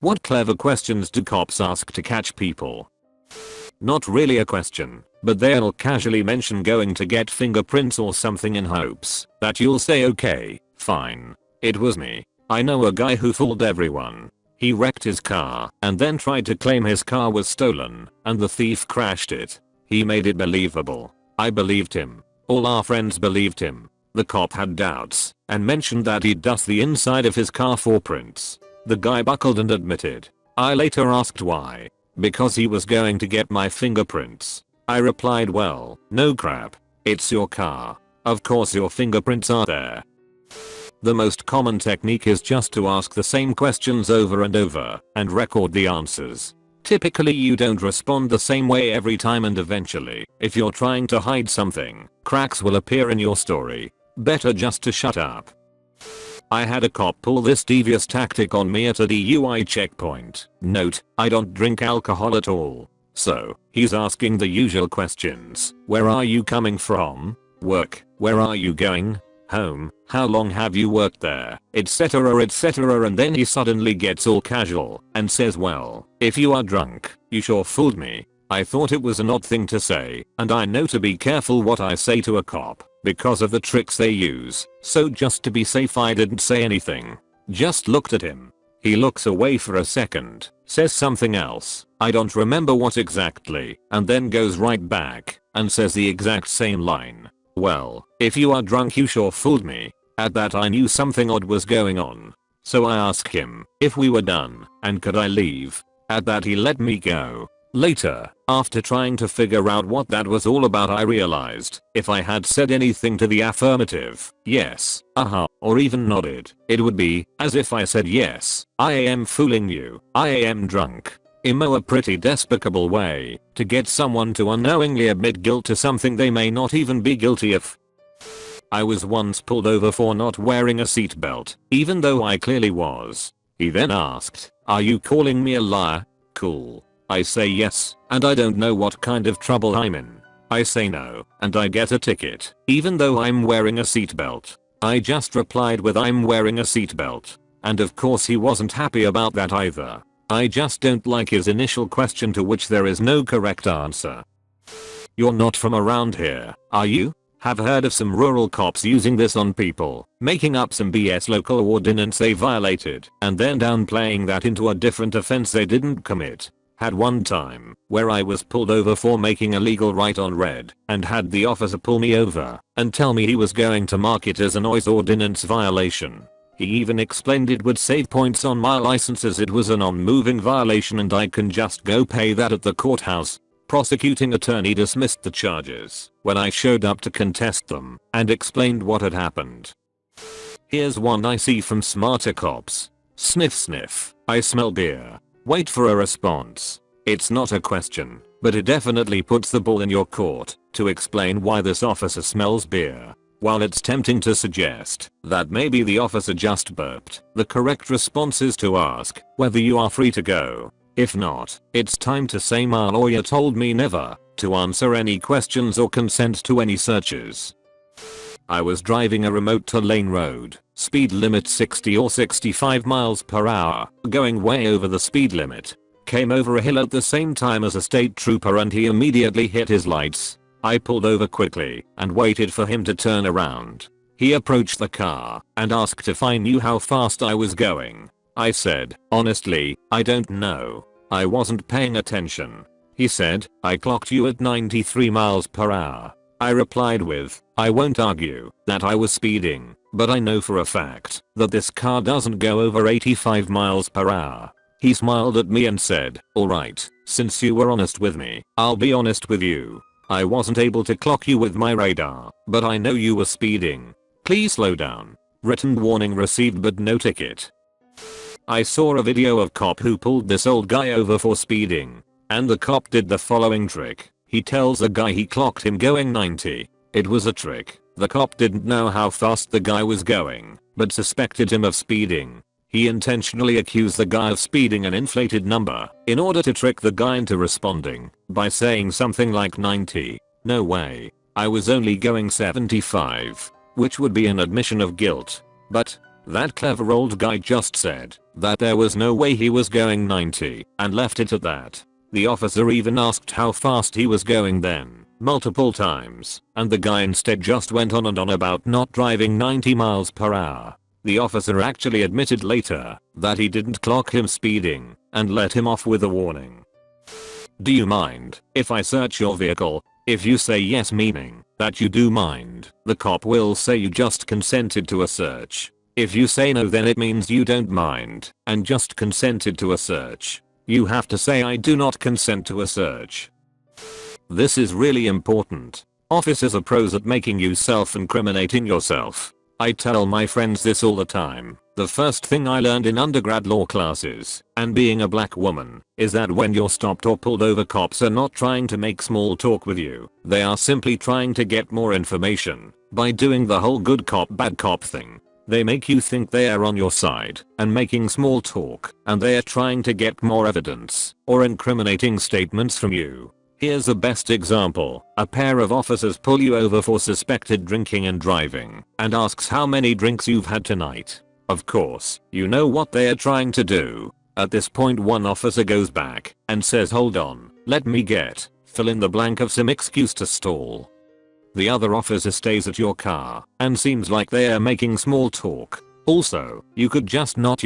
What clever questions do cops ask to catch people? Not really a question, but they'll casually mention going to get fingerprints or something in hopes that you'll say okay, fine. It was me. I know a guy who fooled everyone. He wrecked his car and then tried to claim his car was stolen and the thief crashed it. He made it believable. I believed him. All our friends believed him. The cop had doubts and mentioned that he'd dust the inside of his car for prints. The guy buckled and admitted. I later asked why. Because he was going to get my fingerprints. I replied, well, no crap. It's your car. Of course your fingerprints are there. The most common technique is just to ask the same questions over and over and record the answers. Typically you don't respond the same way every time, and eventually, if you're trying to hide something, cracks will appear in your story. Better just to shut up. I had a cop pull this devious tactic on me at a DUI checkpoint. Note, I don't drink alcohol at all. So, he's asking the usual questions. Where are you coming from? Work. Where are you going? Home. How long have you worked there? Etc, etc, and then he suddenly gets all casual and says, well, if you are drunk, you sure fooled me. I thought it was an odd thing to say, and I know to be careful what I say to a cop because of the tricks they use, so just to be safe I didn't say anything. Just looked at him. He looks away for a second, says something else, I don't remember what exactly, and then goes right back and says the exact same line. Well, if you are drunk you sure fooled me. At that I knew something odd was going on. So I asked him if we were done and could I leave. At that he let me go. Later, after trying to figure out what that was all about, I realized if I had said anything to the affirmative, yes, or even nodded, it would be as if I said yes, I am fooling you, I am drunk. A pretty despicable way to get someone to unknowingly admit guilt to something they may not even be guilty of. I was once pulled over for not wearing a seatbelt, even though I clearly was. He then asked, are you calling me a liar? Cool. I say yes, and I don't know what kind of trouble I'm in. I say no, and I get a ticket, even though I'm wearing a seatbelt. I just replied with I'm wearing a seatbelt. And of course he wasn't happy about that either. I just don't like his initial question to which there is no correct answer. You're not from around here, are you? Have heard of some rural cops using this on people, making up some BS local ordinance they violated, and then downplaying that into a different offense they didn't commit. Had one time where I was pulled over for making a legal right on red and had the officer pull me over and tell me he was going to mark it as a noise ordinance violation. He even explained it would save points on my license as it was a non-moving violation and I can just go pay that at the courthouse. Prosecuting attorney dismissed the charges when I showed up to contest them and explained what had happened. Here's one I see from smarter cops. Sniff sniff, I smell beer. Wait for a response. It's not a question, but it definitely puts the ball in your court to explain why this officer smells beer. While it's tempting to suggest that maybe the officer just burped, the correct response is to ask whether you are free to go. If not, it's time to say my lawyer told me never to answer any questions or consent to any searches. I was driving a remote 2-lane road, speed limit 60 or 65 miles per hour, going way over the speed limit. Came over a hill at the same time as a state trooper and he immediately hit his lights. I pulled over quickly and waited for him to turn around. He approached the car and asked if I knew how fast I was going. I said, honestly, I don't know. I wasn't paying attention. He said, I clocked you at 93 miles per hour. I replied with, I won't argue that I was speeding, but I know for a fact that this car doesn't go over 85 miles per hour. He smiled at me and said, alright, since you were honest with me, I'll be honest with you. I wasn't able to clock you with my radar, but I know you were speeding. Please slow down. Written warning received but no ticket. I saw a video of cop who pulled this old guy over for speeding, and the cop did the following trick. He tells the guy he clocked him going 90. It was a trick. The cop didn't know how fast the guy was going, but suspected him of speeding. He intentionally accused the guy of speeding an inflated number in order to trick the guy into responding by saying something like 90. No way. I was only going 75, which would be an admission of guilt. But That clever old guy just said that there was no way he was going 90 and left it at that. The officer even asked how fast he was going then, multiple times, and the guy instead just went on and on about not driving 90 miles per hour. The officer actually admitted later that he didn't clock him speeding and let him off with a warning. Do you mind if I search your vehicle? If you say yes, meaning that you do mind, the cop will say you just consented to a search. If you say no, then it means you don't mind and just consented to a search. You have to say I do not consent to a search. This is really important. Officers are pros at making you self-incriminating yourself. I tell my friends this all the time. The first thing I learned in undergrad law classes, and being a black woman, is that when you're stopped or pulled over, cops are not trying to make small talk with you. They are simply trying to get more information by doing the whole good cop bad cop thing. They make you think they are on your side and making small talk, and they are trying to get more evidence or incriminating statements from you. Here's the best example. A pair of officers pull you over for suspected drinking and driving and asks how many drinks you've had tonight. Of course, you know what they are trying to do. At this point, one officer goes back and says, hold on, let me fill in the blank of some excuse to stall. The other officer stays at your car and seems like they are making small talk. Also, you could just not,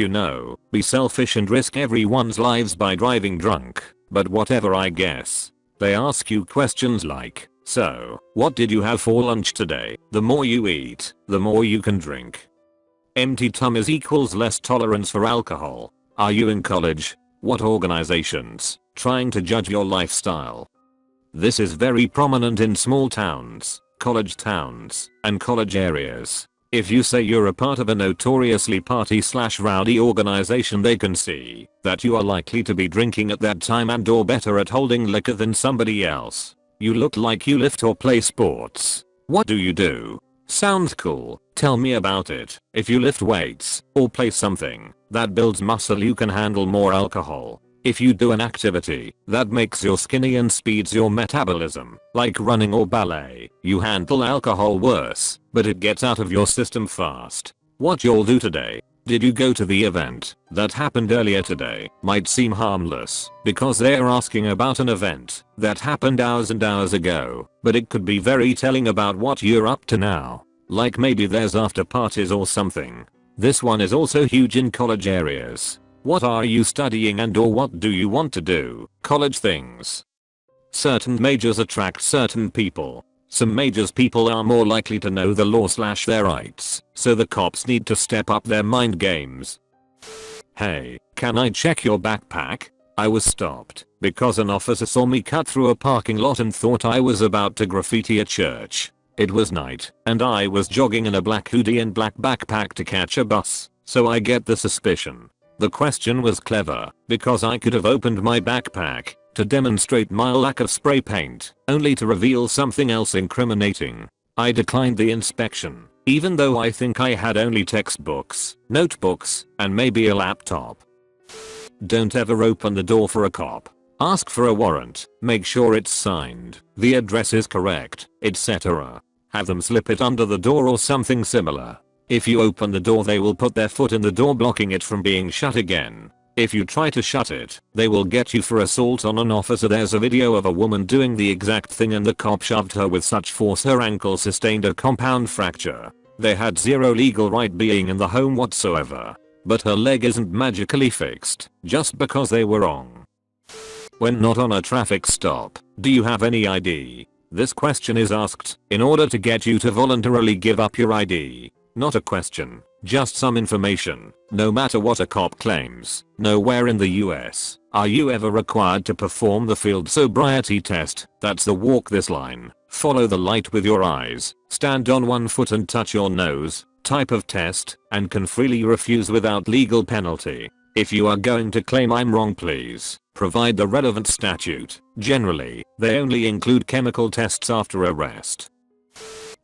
be selfish and risk everyone's lives by driving drunk, but whatever, I guess. They ask you questions like, so, what did you have for lunch today? The more you eat, the more you can drink. Empty tummies equals less tolerance for alcohol. Are you in college? What organizations trying to judge your lifestyle? This is very prominent in small towns, college towns, and college areas. If you say you're a part of a notoriously party/rowdy organization, they can see that you are likely to be drinking at that time and or better at holding liquor than somebody else. You look like you lift or play sports. What do you do? Sounds cool. Tell me about it. If you lift weights or play something that builds muscle, you can handle more alcohol. If you do an activity that makes you skinny and speeds your metabolism, like running or ballet, you handle alcohol worse, but it gets out of your system fast. What y'all do today? Did you go to the event that happened earlier today? Might seem harmless because they're asking about an event that happened hours and hours ago, but it could be very telling about what you're up to now. Like maybe there's after parties or something. This one is also huge in college areas. What are you studying and or what do you want to do? College things. Certain majors attract certain people. Some majors people are more likely to know the law/their rights, so the cops need to step up their mind games. Hey, can I check your backpack? I was stopped because an officer saw me cut through a parking lot and thought I was about to graffiti a church. It was night and I was jogging in a black hoodie and black backpack to catch a bus, so I get the suspicion. The question was clever because I could have opened my backpack to demonstrate my lack of spray paint, only to reveal something else incriminating. I declined the inspection, even though I think I had only textbooks, notebooks, and maybe a laptop. Don't ever open the door for a cop. Ask for a warrant, make sure it's signed, the address is correct, etc. Have them slip it under the door or something similar. If you open the door, they will put their foot in the door, blocking it from being shut again. If you try to shut it, they will get you for assault on an officer. There's a video of a woman doing the exact thing and the cop shoved her with such force her ankle sustained a compound fracture. They had zero legal right being in the home whatsoever. But her leg isn't magically fixed just because they were wrong. When not on a traffic stop, do you have any ID? This question is asked in order to get you to voluntarily give up your ID. Not a question, just some information. No matter what a cop claims, nowhere in the US are you ever required to perform the field sobriety test. That's the walk this line, follow the light with your eyes, stand on one foot and touch your nose type of test, and can freely refuse without legal penalty. If you are going to claim I'm wrong, please provide the relevant statute. Generally, they only include chemical tests after arrest.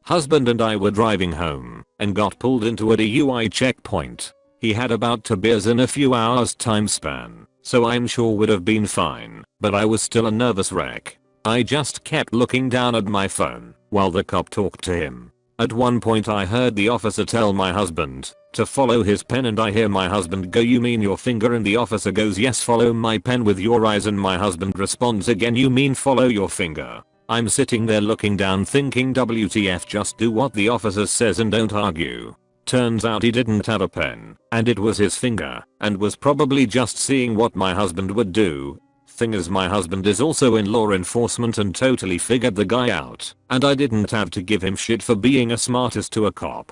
Husband and I were driving home and got pulled into a DUI checkpoint. He had about 2 beers in a few hours time span, so I'm sure would have been fine, but I was still a nervous wreck. I just kept looking down at my phone while the cop talked to him. At one point I heard the officer tell my husband to follow his pen, and I hear my husband go, "You mean your finger?" And the officer goes, "Yes, follow my pen with your eyes." And my husband responds again, "You mean follow your finger?" I'm sitting there looking down thinking, WTF, just do what the officer says and don't argue. Turns out he didn't have a pen, and it was his finger, and was probably just seeing what my husband would do. Thing is, my husband is also in law enforcement and totally figured the guy out, and I didn't have to give him shit for being a smartass to a cop.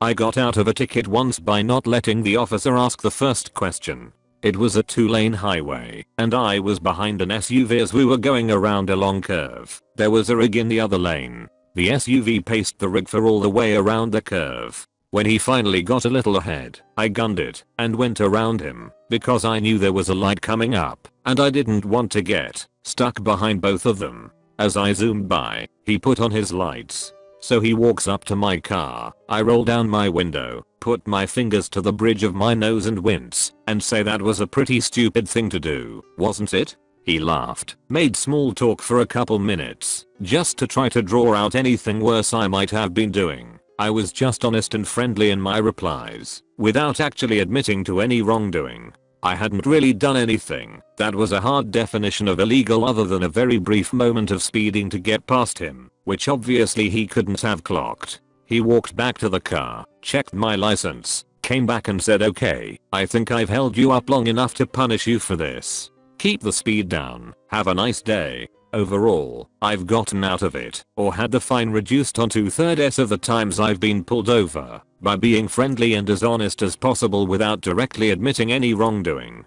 I got out of a ticket once by not letting the officer ask the first question. It was a 2-lane highway, and I was behind an SUV as we were going around a long curve. There was a rig in the other lane. The SUV paced the rig for all the way around the curve. When he finally got a little ahead, I gunned it and went around him because I knew there was a light coming up and I didn't want to get stuck behind both of them. As I zoomed by, he put on his lights. So he walks up to my car. I roll down my window, put my fingers to the bridge of my nose and wince and say, "That was a pretty stupid thing to do, wasn't it?" He laughed, made small talk for a couple minutes, just to try to draw out anything worse I might have been doing. I was just honest and friendly in my replies, without actually admitting to any wrongdoing. I hadn't really done anything that was a hard definition of illegal other than a very brief moment of speeding to get past him, which obviously he couldn't have clocked. He walked back to the car, checked my license, came back and said, "Okay, I think I've held you up long enough to punish you for this. Keep the speed down, have a nice day." Overall, I've gotten out of it, or had the fine reduced on 2/3 of the times I've been pulled over, by being friendly and as honest as possible without directly admitting any wrongdoing.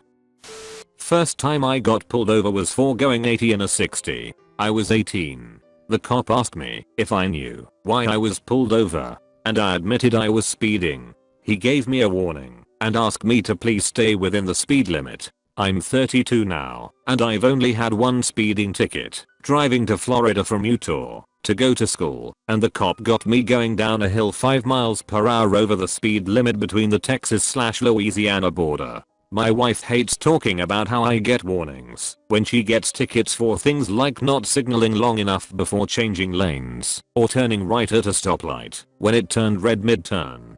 First time I got pulled over was for going 80 in a 60. I was 18. The cop asked me if I knew why I was pulled over, and I admitted I was speeding. He gave me a warning and asked me to please stay within the speed limit. I'm 32 now, and I've only had one speeding ticket, driving to Florida from Utah to go to school, and the cop got me going down a hill 5 miles per hour over the speed limit between the Texas/Louisiana border. My wife hates talking about how I get warnings when she gets tickets for things like not signaling long enough before changing lanes, or turning right at a stoplight when it turned red mid-turn.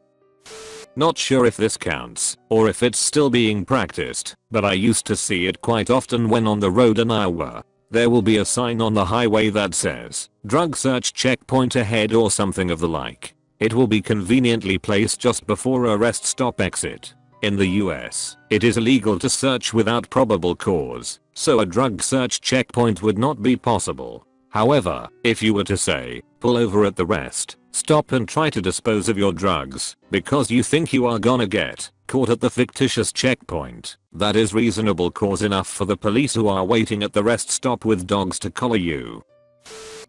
Not sure if this counts, or if it's still being practiced, but I used to see it quite often when on the road in Iowa. There will be a sign on the highway that says, "Drug search checkpoint ahead" or something of the like. It will be conveniently placed just before a rest stop exit. In the US, it is illegal to search without probable cause, so a drug search checkpoint would not be possible. However, if you were to say, pull over at the rest stop and try to dispose of your drugs because you think you are gonna get caught at the fictitious checkpoint, that is reasonable cause enough for the police who are waiting at the rest stop with dogs to collar you.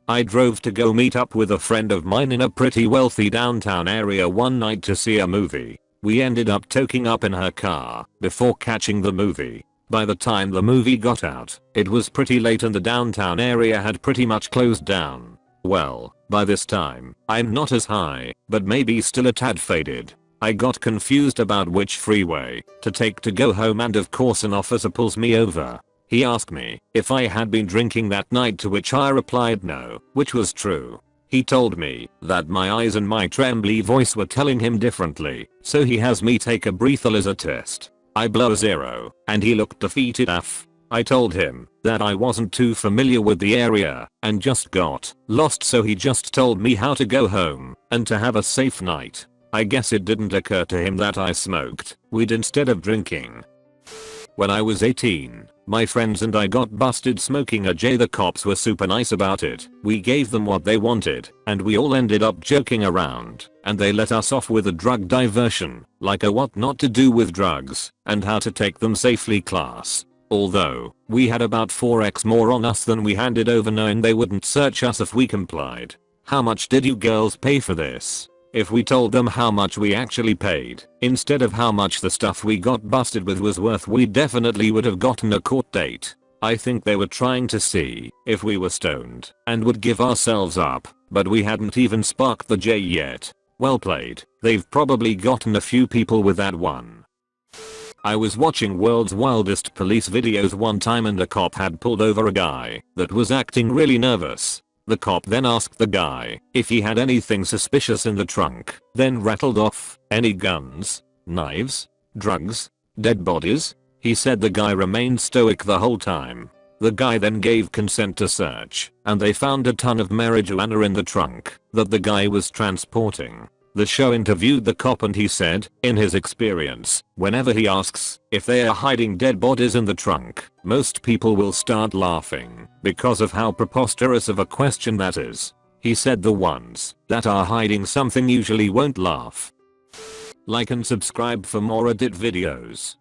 I drove to go meet up with a friend of mine in a pretty wealthy downtown area one night to see a movie. We ended up toking up in her car before catching the movie. By the time the movie got out, it was pretty late and the downtown area had pretty much closed down. Well, by this time, I'm not as high, but maybe still a tad faded. I got confused about which freeway to take to go home, and of course an officer pulls me over. He asked me if I had been drinking that night, to which I replied no, which was true. He told me that my eyes and my trembly voice were telling him differently, so he has me take a breathalyzer test. I blow a 0, and he looked defeated af. I told him that I wasn't too familiar with the area and just got lost, so he just told me how to go home and to have a safe night. I guess it didn't occur to him that I smoked weed instead of drinking. When I was 18, my friends and I got busted smoking a J. The cops were super nice about it. We gave them what they wanted, and we all ended up joking around, and they let us off with a drug diversion, like a what not to do with drugs and how to take them safely class. Although, we had about 4x more on us than we handed over, knowing they wouldn't search us if we complied. How much did you girls pay for this? If we told them how much we actually paid, instead of how much the stuff we got busted with was worth, we definitely would have gotten a court date. I think they were trying to see if we were stoned and would give ourselves up, but we hadn't even sparked the J yet. Well played. They've probably gotten a few people with that one. I was watching World's Wildest Police videos one time, and a cop had pulled over a guy that was acting really nervous. The cop then asked the guy if he had anything suspicious in the trunk, then rattled off, any guns, knives, drugs, dead bodies? He said the guy remained stoic the whole time. The guy then gave consent to search, and they found a ton of marijuana in the trunk that the guy was transporting. The show interviewed the cop and he said, in his experience, whenever he asks if they are hiding dead bodies in the trunk, most people will start laughing because of how preposterous of a question that is. He said the ones that are hiding something usually won't laugh. Like and subscribe for more Reddit videos.